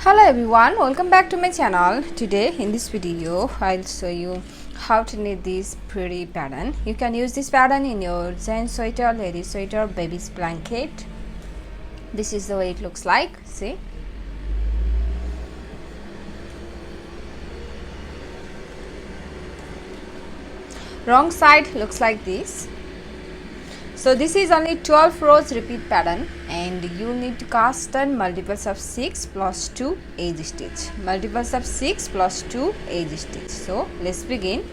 Hello everyone, welcome back to my channel. Today in this video I'll show you how to knit this pretty pattern. You can use this pattern in your gents sweater, lady sweater, baby's blanket. This is the way it looks like. See, wrong side looks like this. So this is only 12 rows repeat pattern and you need to cast on multiples of 6 plus 2 edge stitch. Multiples of 6 plus 2 edge stitch. So let's begin.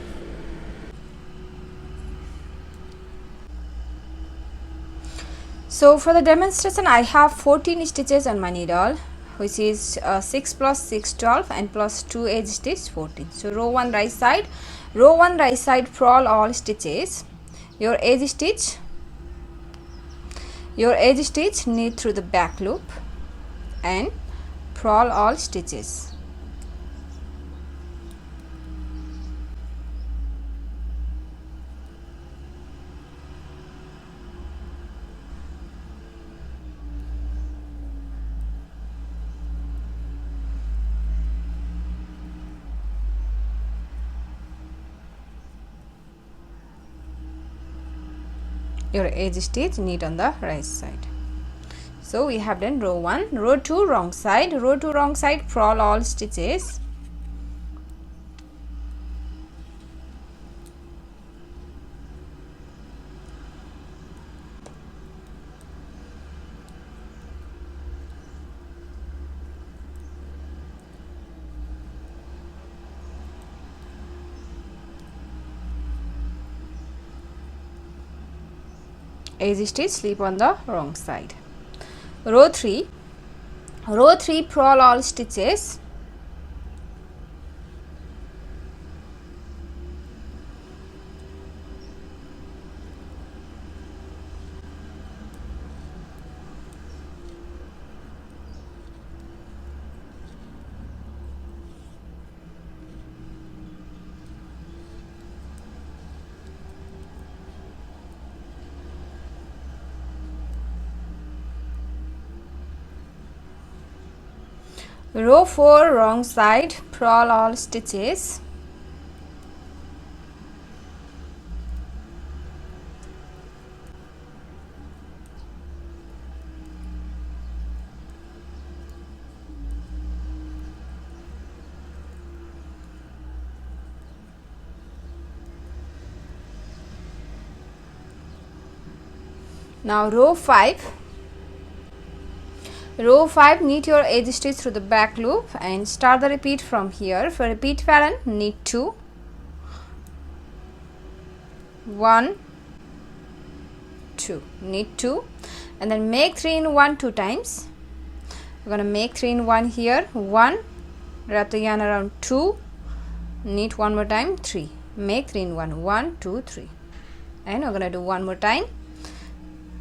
So for the demonstration I have 14 stitches on my needle, which is 6 plus 6 12 and plus 2 edge stitch 14. So row 1 right side, purl all stitches. Your edge stitch knit through the back loop and purl all stitches. Your edge stitch knit on the right side. So we have done row 1. Row 2 wrong side, purl all stitches. Edge stitch, slip on the wrong side. Row 3 purl all stitches. Row 4 wrong side, purl all stitches. Now row 5 knit your edge stitch through the back loop and start the repeat from here. For repeat pattern, knit 2, 1, 2, knit 2 and then make 3 in 1 2 times. We're going to make 3 in 1 here, 1, wrap the yarn around 2, knit one more time, 3, make 3 in 1, 1, 2, 3, and we're going to do one more time,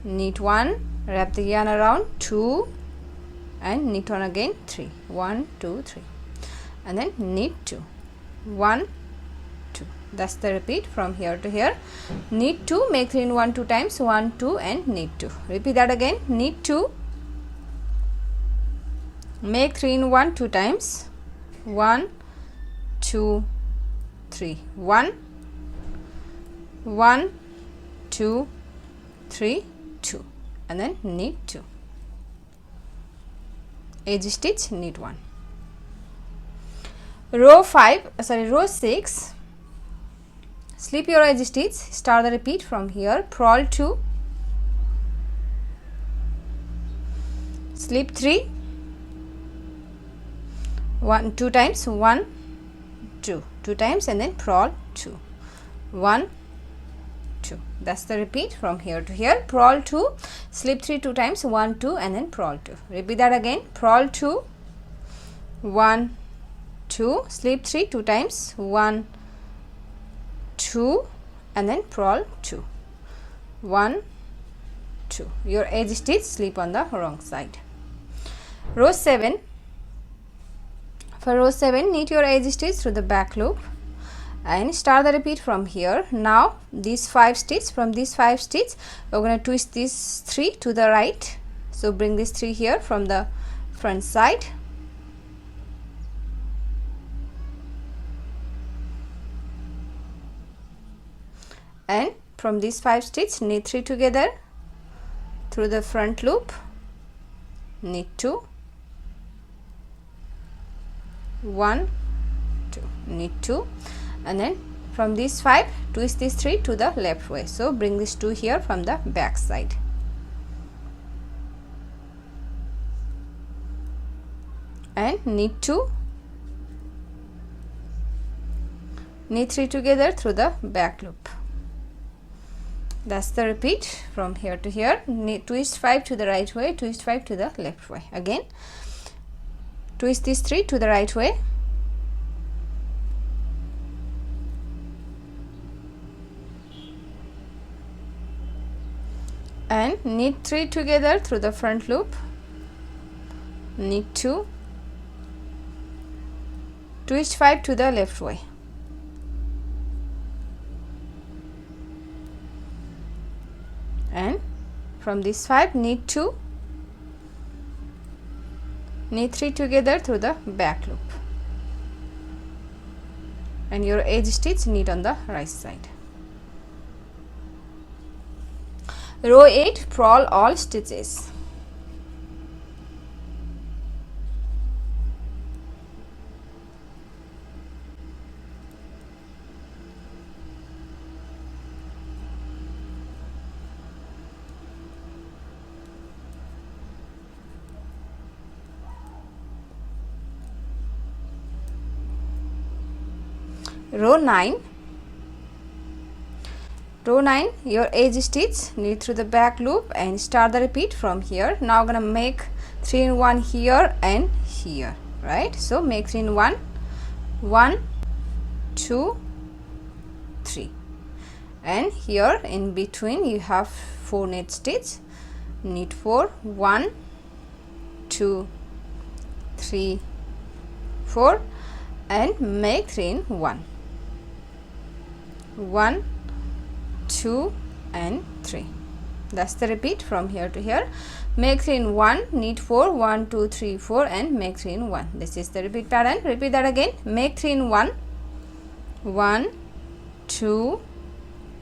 knit 1, wrap the yarn around 2 and knit 1 again, 3, 1, 2, 3, and then knit 2, 1, 2. That's the repeat from here to here. Knit 2, make 3 in 1 2 times, 1, 2 and knit 2. Repeat that again, knit 2, make 3 in 1 2 times, 1, 2, 3, 1, 1, 2, 3, 2 and then knit 2. Edge stitch, knit 1. Row 6, slip your edge stitch, start the repeat from here, purl 2, slip 3, 1 2 times, 1, 2 times and then purl 2, 1, 2. That's the repeat from here to here. Purl 2, slip 3 2 times, 1, 2 and then purl 2. Repeat that again, purl 2, 1, 2, slip 3 2 times, 1, 2 and then purl 2, 1, 2. Your edge stitch, slip on the wrong side. Row 7, for row 7 knit your edge stitch through the back loop and start the repeat from here. Now these 5 stitches, from these 5 stitches we're going to twist these 3 to the right. So bring this 3 here from the front side and from these 5 stitch knit 3 together through the front loop, knit 2, 1, 2, knit 2, and then from these 5 twist these 3 to the left way. So bring this 2 here from the back side and knit 2, knit 3 together through the back loop. That's the repeat from here to here. Knit, twist 5 to the right way, twist 5 to the left way. Again, twist these 3 to the right way, and knit 3 together through the front loop, knit 2, twist 5 to the left way, and from this 5 knit 2, knit 3 together through the back loop, and your edge stitch knit on the right side. Row 8, purl all stitches. Row 9, your edge stitch, knit through the back loop and start the repeat from here. Now gonna make 3 in 1 here and here, right? So make 3 in 1, 1, 2, 3, and here in between you have 4 knit stitch, knit 4, 1, 2, 3, 4, and make 3 in 1, 1, 2 and 3. That's the repeat from here to here. Make 3 in 1, knit 4, 1, 2, 3, 4, and make 3 in 1. This is the repeat pattern. Repeat that again. Make 3 in 1, 1, 2,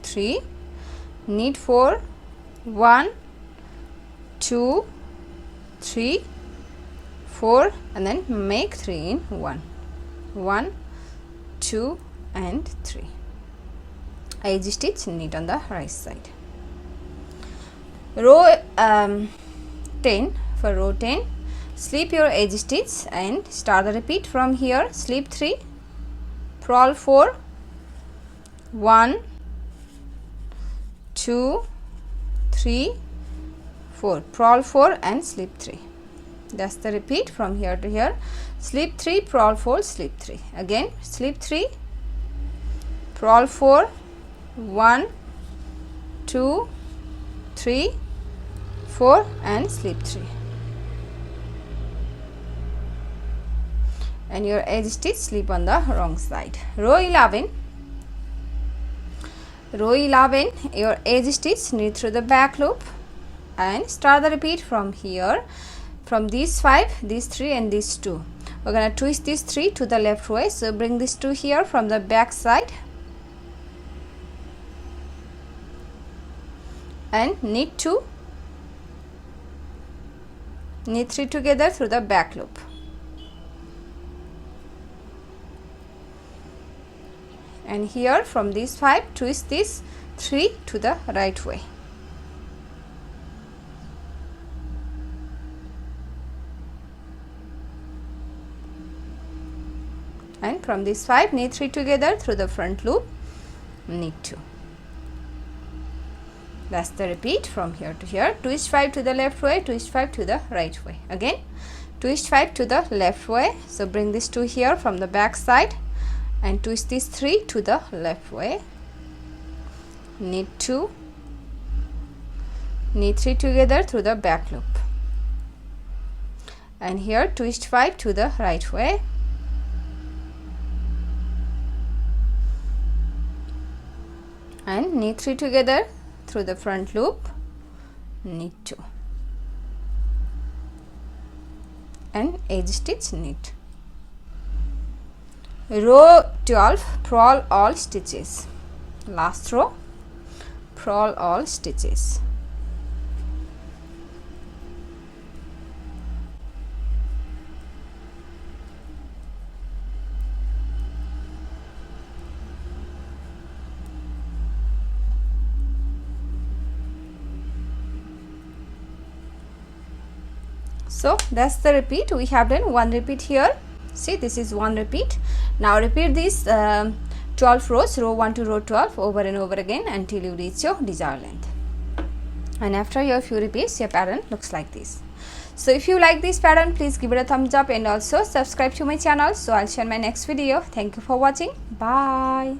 3, knit 4, 1, 2, 3, 4, and then make 3 in 1, 1, 2 and 3. Edge stitch, knit on the right side. Row 10, for row 10, slip your edge stitch and start the repeat from here. Slip 3, purl 4, 1, 2, 3, 4, purl 4 and slip 3. That's the repeat from here to here. Slip 3, purl 4, slip 3. Again, slip 3, purl 4, 1, 2, 3, 4 and slip 3, and your edge stitch slip on the wrong side. Row 11, your edge stitch, knit through the back loop and start the repeat from here. From these 5, these 3 and these 2, we're going to twist these 3 to the left way. So bring these 2 here from the back side and knit 2, knit 3 together through the back loop, and here from these 5 twist this 3 to the right way, and from this 5 knit 3 together through the front loop, knit 2. That's the repeat from here to here. Twist 5 to the left way, twist 5 to the right way. Again, twist 5 to the left way. So bring this 2 here from the back side and twist these 3 to the left way. Knit 2, knit 3 together through the back loop. And here twist 5 to the right way. And knit 3 together through the front loop, knit 2 and edge stitch, knit. Row 12, purl all stitches. Last row, purl all stitches. So that's the repeat. We have done one repeat here. See, this is one repeat. Now repeat this 12 rows, row 1 to row 12, over and over again until you reach your desired length. And after your few repeats, your pattern looks like this. So if you like this pattern, please give it a thumbs up and also subscribe to my channel. So I'll share my next video. Thank you for watching. Bye.